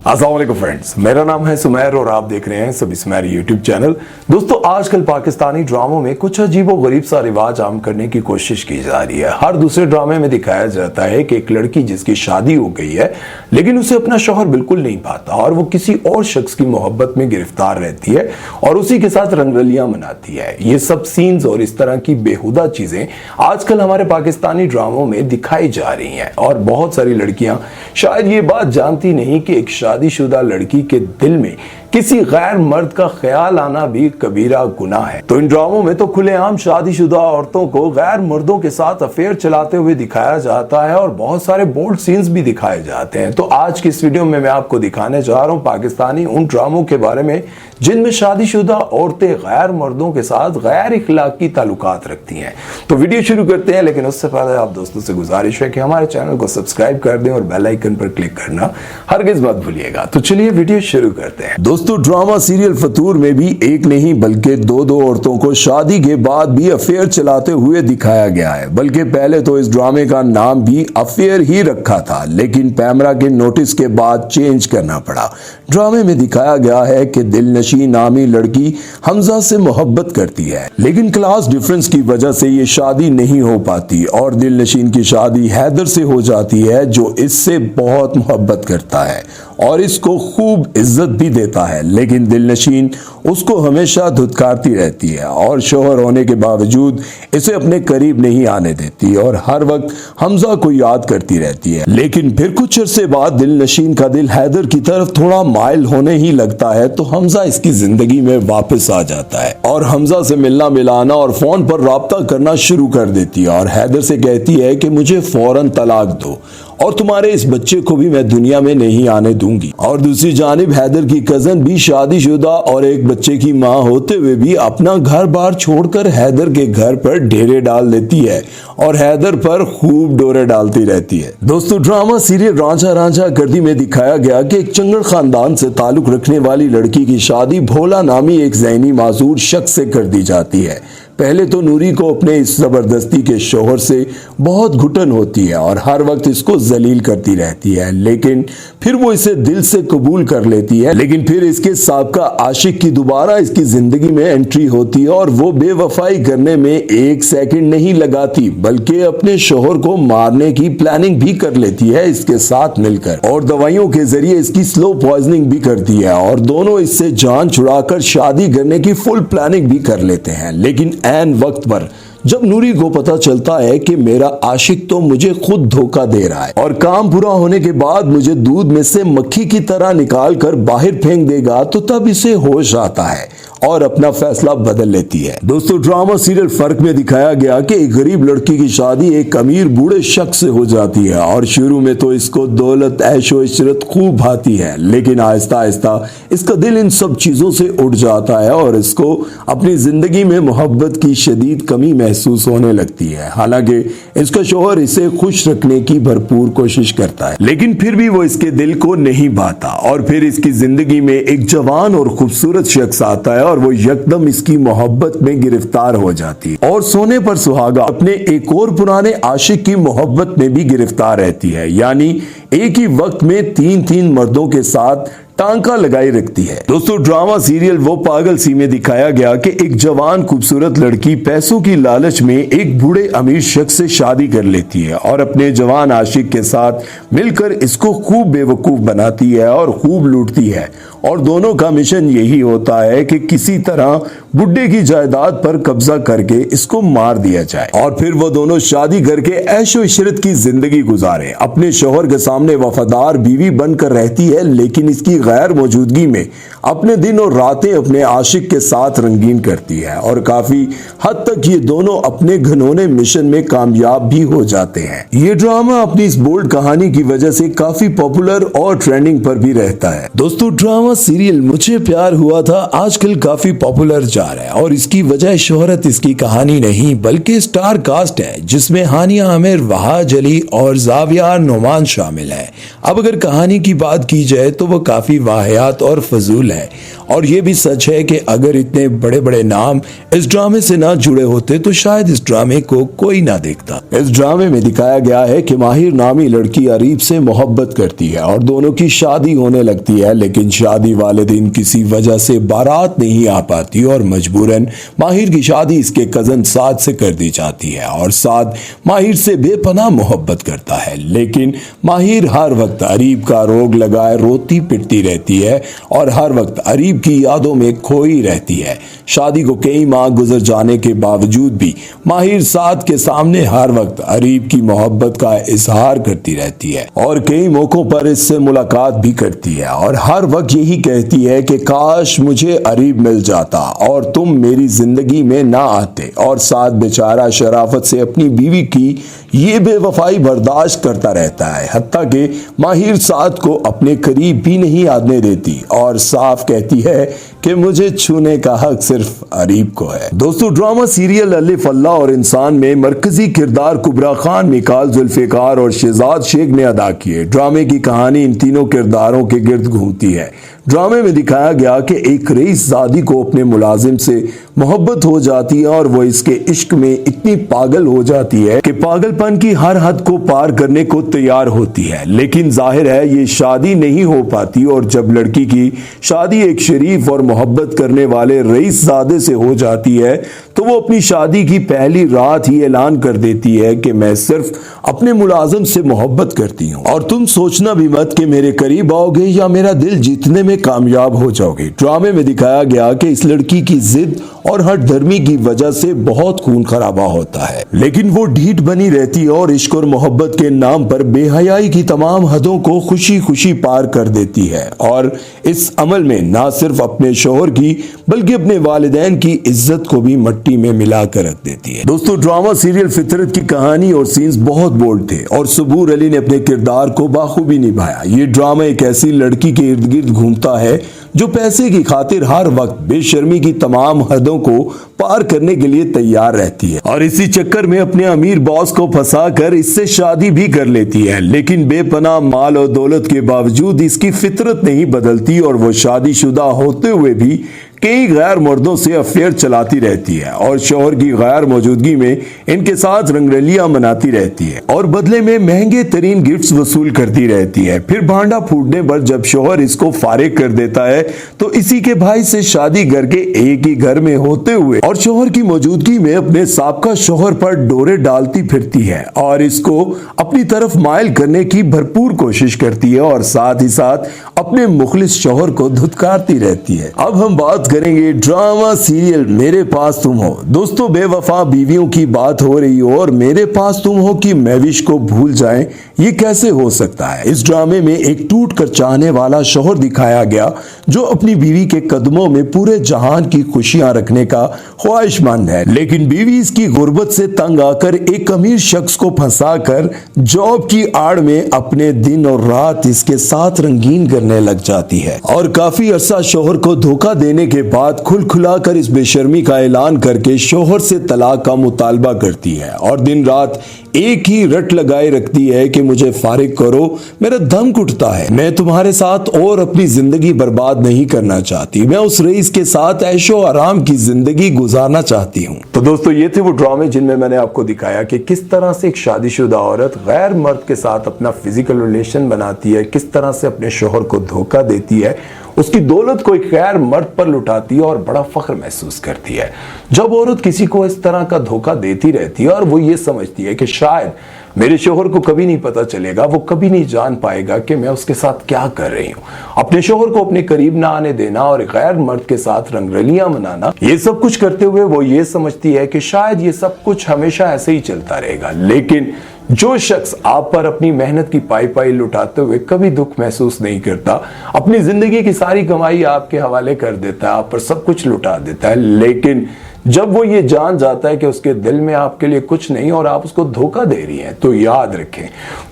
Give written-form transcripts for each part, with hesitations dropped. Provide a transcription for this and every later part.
अस्सलाम वालेकुम फ्रेंड्स, मेरा नाम है सुमैर और आप देख रहे हैं सभी सुमैर यूट्यूब चैनल। दोस्तों, आजकल पाकिस्तानी ड्रामों में कुछ अजीबो गरीब सा रिवाज आम करने की कोशिश की जा रही है। हर दूसरे ड्रामे में दिखाया जाता है कि एक लड़की जिसकी शादी हो गई है लेकिन उसे अपना शौहर बिल्कुल नहीं पाता और वो किसी और शख्स की मोहब्बत में गिरफ्तार रहती है और उसी के साथ रंगरलियां मनाती है। ये सब सीन्स और इस तरह की बेहुदा चीजें आजकल हमारे पाकिस्तानी ड्रामों में दिखाई जा रही हैं और बहुत सारी लड़कियां शायद ये बात जानती नहीं कि एक शादीशुदा लड़की के दिल में किसी गैर मर्द का ख्याल आना भी कबीरा गुनाह है। तो इन ड्रामों में तो खुलेआम शादीशुदा औरतों को गैर मर्दों के साथ अफेयर चलाते हुए दिखाया जाता है और बहुत सारे बोल्ड सीन्स भी दिखाए जाते हैं। तो आज की इस वीडियो में मैं आपको दिखाने जा रहा हूं पाकिस्तानी उन ड्रामों के बारे में जिनमें शादीशुदा औरतें गैर मर्दों के साथ गैर इखलाकी ताल्लुकात रखती हैं। तो वीडियो शुरू करते हैं, लेकिन उससे पहले आप दोस्तों से गुजारिश है कि हमारे चैनल को सब्सक्राइब कर दें और बेल आइकन पर क्लिक करना हरगिज मत भूलिएगा। तो चलिए वीडियो शुरू करते हैं। दोस्तों, ड्रामा सीरियल फतूर में भी एक नहीं बल्कि दो औरतों को शादी के बाद भी अफेयर चलाते हुए दिखाया गया है। बल्कि पहले तो इस ड्रामे का नाम भी अफेयर ही रखा था, लेकिन पैमरा के नोटिस के बाद चेंज करना पड़ा। ड्रामे में दिखाया गया है कि दिलनशी नामी लड़की हमजा से मोहब्बत करती है, लेकिन क्लास डिफरेंस की वजह से ये शादी नहीं हो पाती और दिलनशीन की शादी हैदर से हो जाती है, जो इससे बहुत मोहब्बत करता है और इसको खूब इज्जत भी देता है। लेकिन दिलनशीन उसको हमेशा धुतकारती रहती है और शोहर होने के बावजूद इसे अपने करीब नहीं आने देती और हर वक्त हमजा को याद करती रहती है। लेकिन फिर कुछ अरसे बाद दिलनशीन का दिल हैदर की तरफ थोड़ा माइल होने ही लगता है, तो हमजा इसकी जिंदगी में वापस आ जाता है और हमजा से मिलना मिलाना और फोन पर राब्ता करना शुरू कर देती है और हैदर से कहती है कि मुझे फौरन तलाक दो और तुम्हारे इस बच्चे को भी मैं दुनिया में नहीं आने दूंगी। और दूसरी जानिब हैदर की कजन भी शादीशुदा और एक बच्चे की माँ होते हुए भी अपना घर बार छोड़कर हैदर के घर पर डेरे डाल देती है और हैदर पर खूब डोरे डालती रहती है। दोस्तों, ड्रामा सीरियल रांझा रांझा गर्दी में दिखाया गया कि एक चंगड़ खानदान से ताल्लुक रखने वाली लड़की की शादी भोला नामी एक ज़हनी मासूर शख्स से कर दी जाती है। पहले तो नूरी को अपने इस जबरदस्ती के शौहर से बहुत घुटन होती है और हर वक्त इसको जलील करती रहती है, लेकिन फिर वो इसे दिल से कबूल कर लेती है। लेकिन फिर इसके साबका आशिक की दोबारा इसकी जिंदगी में एंट्री होती है और वो बेवफाई करने में एक सेकंड नहीं लगाती, बल्कि अपने शौहर को मारने की प्लानिंग भी कर लेती है इसके साथ मिलकर और दवाइयों के जरिए इसकी स्लो पॉइजनिंग भी करती है और दोनों इससे जान छुड़ाकर शादी करने की फुल प्लानिंग भी कर लेते हैं। लेकिन ऐन वक्त पर जब नूरी को पता चलता है कि मेरा आशिक तो मुझे खुद धोखा दे रहा है और काम पूरा होने के बाद मुझे दूध में से मक्खी की तरह निकाल कर बाहर फेंक देगा, तो तब इसे होश आता है और अपना फैसला बदल लेती है। दोस्तों, ड्रामा सीरियल फर्क में दिखाया गया कि एक गरीब लड़की की शादी एक अमीर बूढ़े शख्स से हो जाती है और शुरू में तो इसको दौलत ऐशो इशरत खूब भाती है, लेकिन आहिस्ता आहिस्ता इसका दिल इन सब चीजों से उठ जाता है और इसको अपनी जिंदगी में मोहब्बत की शदीद कमी महसूस होने लगती है। हालांकि इसका शौहर इसे खुश रखने की भरपूर कोशिश करता है, लेकिन फिर भी वो इसके दिल को नहीं भाता और फिर इसकी जिंदगी में एक जवान और खूबसूरत शख्स आता है और वो यकदम इसकी मोहब्बत में गिरफ्तार हो जाती है और सोने पर सुहागा अपने एक और पुराने आशिक की मोहब्बत में भी गिरफ्तार रहती है। यानी एक ही वक्त में तीन मर्दों के साथ टांका लगाई रखती है। दोस्तों, ड्रामा सीरियल वो पागल सी में दिखाया गया कि एक जवान खूबसूरत लड़की पैसों की लालच में एक बूढ़े अमीर शख्स से शादी कर लेती है और अपने जवान आशिक के साथ मिलकर इसको खूब बेवकूफ बनाती है और खूब लूटती है और दोनों का मिशन यही होता है कि किसी तरह बुड्ढे की जायदाद पर कब्जा करके इसको मार दिया जाए और फिर वो दोनों शादी करके ऐशो इशरत की जिंदगी गुजारे। अपने शौहर के सामने वफादार बीवी बनकर रहती है, लेकिन इसकी गैर मौजूदगी में अपने दिन और रातें अपने आशिक के साथ रंगीन करती है और काफी हद तक ये दोनों अपने घनौने मिशन में कामयाब भी हो जाते हैं। ये ड्रामा अपनी इस बोल्ड कहानी की वजह से काफी पॉपुलर और ट्रेंडिंग पर भी रहता है। दोस्तों, ड्रामा ड्रामा सीरियल मुझे प्यार हुआ था आजकल काफी पॉपुलर जा रहा है और इसकी वजह शोहरत इसकी कहानी नहीं बल्कि स्टार कास्ट है जिसमें हानिया आमिर, वहाज अली और जाविया नोमान शामिल है। अब अगर कहानी की बात की जाए तो वो काफी वाहियात और फजूल है और ये भी सच है कि अगर इतने बड़े बड़े नाम इस ड्रामे से ना जुड़े होते तो शायद इस ड्रामे को कोई ना देखता। इस ड्रामे में दिखाया गया है कि माहिर नामी लड़की अरीब से मोहब्बत करती है और दोनों की शादी होने लगती है, लेकिन शादी वाले दिन किसी वजह से बारात नहीं आ पाती और मजबूरन माहिर की शादी इसके कजन साद से कर दी जाती है और साद माहिर से बेपनाह मोहब्बत करता है। लेकिन माहिर हर वक्त अरीब का रोग लगाए रोती पिटती रहती है और हर वक्त अरीब की यादों में खोई रहती है। शादी को कई माह गुजर जाने के बावजूद भी माहिर साद के सामने हर वक्त अरीब की मोहब्बत का इजहार करती रहती है और कई मौकों पर इससे मुलाकात भी करती है और हर वक्त यही कहती है कि काश मुझे अरीब मिल जाता और तुम मेरी जिंदगी में ना आते। और साद बेचारा शराफत से अपनी बीवी की ये बेवफाई बर्दाश्त करता रहता है, हत्ता कि माहिर साद को अपने करीब भी नहीं आने देती और साफ कहती है कि मुझे छूने का हक सिर्फ अरीब को है। दोस्तों, ड्रामा सीरियल अलिफ अल्लाह और इंसान में मरकजी किरदार कुबरा खान, मिकाल जुल्फिकार और शहजाद शेख ने अदा किए। ड्रामे की कहानी इन तीनों किरदारों के गिर्द घूमती है। ड्रामे में दिखाया गया कि एक रईसजादी को अपने मुलाजिम से मोहब्बत हो जाती है और वो इसके इश्क में इतनी पागल हो जाती है कि पागलपन की हर हद को पार करने को तैयार होती है। लेकिन जाहिर है ये शादी नहीं हो पाती और जब लड़की की शादी एक शरीफ और मोहब्बत करने वाले रईसजादे से हो जाती है तो वो अपनी शादी की पहली रात ही ऐलान कर देती है कि मैं सिर्फ अपने मुलाजिम से मोहब्बत करती हूँ और तुम सोचना भी मत कि मेरे करीब आओगे या मेरा दिल जीतने में कामयाब हो जाओगे। ड्रामे में दिखाया गया कि इस लड़की की जिद और हठधर्मी की वजह से बहुत खून खराबा होता है, लेकिन वो ढीठ बनी रहती है और इश्क और मोहब्बत के नाम पर बेहयाई की तमाम हदों को खुशी खुशी पार कर देती है और इस अमल में ना सिर्फ अपने शोहर की बल्कि अपने वालिदैन की इज्जत को भी मट्टी में मिला कर रख देती है। दोस्तों, ड्रामा सीरियल फितरत की कहानी और सीन्स बहुत बोल्ड थे और सबूर अली ने अपने किरदार को बाखूबी निभाया। ये ड्रामा एक ऐसी लड़की के इर्द गिर्द घूमता है जो पैसे की खातिर हर वक्त बेशर्मी की तमाम हदों को पार करने के लिए तैयार रहती है और इसी चक्कर में अपने अमीर बॉस को फंसाकर इससे शादी भी कर लेती है। लेकिन बेपनाह माल और दौलत के बावजूद इसकी फितरत नहीं बदलती और वो शादीशुदा होते हुए भी कई गैर मर्दों से अफेयर चलाती रहती है और शौहर की गैर मौजूदगी में इनके साथ रंगरलियां मनाती रहती है और बदले में महंगे तरीन गिफ्ट्स वसूल करती रहती है। फिर भांडा फूटने पर जब शौहर इसको फारिग कर देता है तो इसी के भाई से शादी करके एक ही घर में होते हुए और शौहर की मौजूदगी में अपने साबका शौहर पर डोरे डालती फिरती है और इसको अपनी तरफ माइल करने की भरपूर कोशिश करती है और साथ ही साथ अपने मुखलिस शौहर को धुतकारती रहती है। अब हम बात करेंगे ड्रामा सीरियल मेरे पास तुम हो। दोस्तों, बेवफा बीवियों की बात हो रही हो और मेरे पास तुम हो कि महविश को भूल जाएं, ये कैसे हो सकता है। इस ड्रामे में एक टूट कर चाहने वाला शौहर दिखाया गया जो अपनी बीवी के कदमों में पूरे जहान की खुशियां रखने का ख्वाहिशमंद है, लेकिन बीवी इसकी गुर्बत से तंग आकर एक अमीर शख्स को फंसाकर जॉब की आड़ में अपने दिन और रात इसके साथ रंगीन करने लग जाती है और काफी अरसा शौहर को धोखा देने के बाद खुलखुलाकर इस बेशर्मी का ऐलान करके शौहर से तलाक का मुतालबा करती है और दिन रात एक ही रट लगाए रखती है कि मुझे फारिग करो, मेरा दम घुटता है, मैं तुम्हारे साथ और अपनी जिंदगी बर्बाद नहीं करना चाहती, मैं उस रईस के साथ ऐशो आराम की जिंदगी गुजारना चाहती हूँ। तो दोस्तों, ये थे वो ड्रामे जिनमें मैंने आपको दिखाया कि किस तरह से एक शादीशुदा औरत गैर मर्द के साथ अपना फिजिकल रिलेशन बनाती है, किस तरह से अपने शौहर को धोखा देती है, उसकी दौलत को एक गैर मर्द पर लुटाती है और बड़ा फख्र महसूस करती है। जब औरत किसी को इस तरह का धोखा देती रहती है और वो ये समझती है कि शायद मेरे शौहर को कभी नहीं पता चलेगा, वो कभी नहीं जान पाएगा कि मैं उसके साथ क्या कर रही हूँ, अपने शौहर को अपने करीब ना आने देना और गैर मर्द के साथ रंगरलियां मनाना, ये सब कुछ करते हुए वो ये समझती है कि शायद ये सब कुछ हमेशा ऐसे ही चलता रहेगा। लेकिन जो शख्स आप पर अपनी मेहनत की पाई पाई लुटाते हुए कभी दुख महसूस नहीं करता, अपनी जिंदगी की सारी कमाई आपके हवाले कर देता है, आप पर सब कुछ लुटा देता है, लेकिन जब वो ये जान जाता है कि उसके दिल में आपके लिए कुछ नहीं और आप उसको धोखा दे रही हैं, तो याद रखें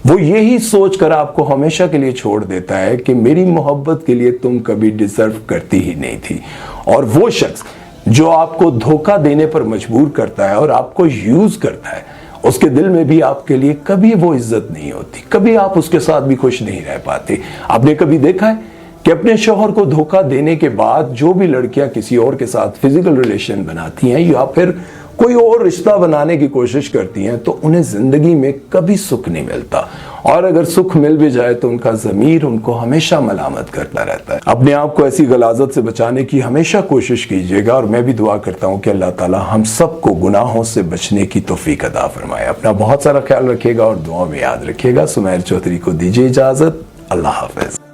वो यही सोचकर आपको हमेशा के लिए छोड़ देता है कि मेरी मोहब्बत के लिए तुम कभी डिजर्व करती ही नहीं थी। और वो शख्स जो आपको धोखा देने पर मजबूर करता है और आपको यूज करता है, उसके दिल में भी आपके लिए कभी वो इज्जत नहीं होती, कभी आप उसके साथ भी खुश नहीं रह पाते। आपने कभी देखा है कि अपने शौहर को धोखा देने के बाद जो भी लड़कियां किसी और के साथ फिजिकल रिलेशन बनाती हैं या फिर कोई और रिश्ता बनाने की कोशिश करती हैं, तो उन्हें जिंदगी में कभी सुख नहीं मिलता, और अगर सुख मिल भी जाए तो उनका ज़मीर उनको हमेशा मलामत करता रहता है। अपने आप को ऐसी गलाजत से बचाने की हमेशा कोशिश कीजिएगा, और मैं भी दुआ करता हूं कि अल्लाह ताला हम सबको गुनाहों से बचने की तौफीक अता फरमाए। अपना बहुत सारा ख्याल रखिएगा और दुआ में याद रखिएगा। सुमैर चौधरी को दीजिए इजाजत। अल्लाह हाफिज।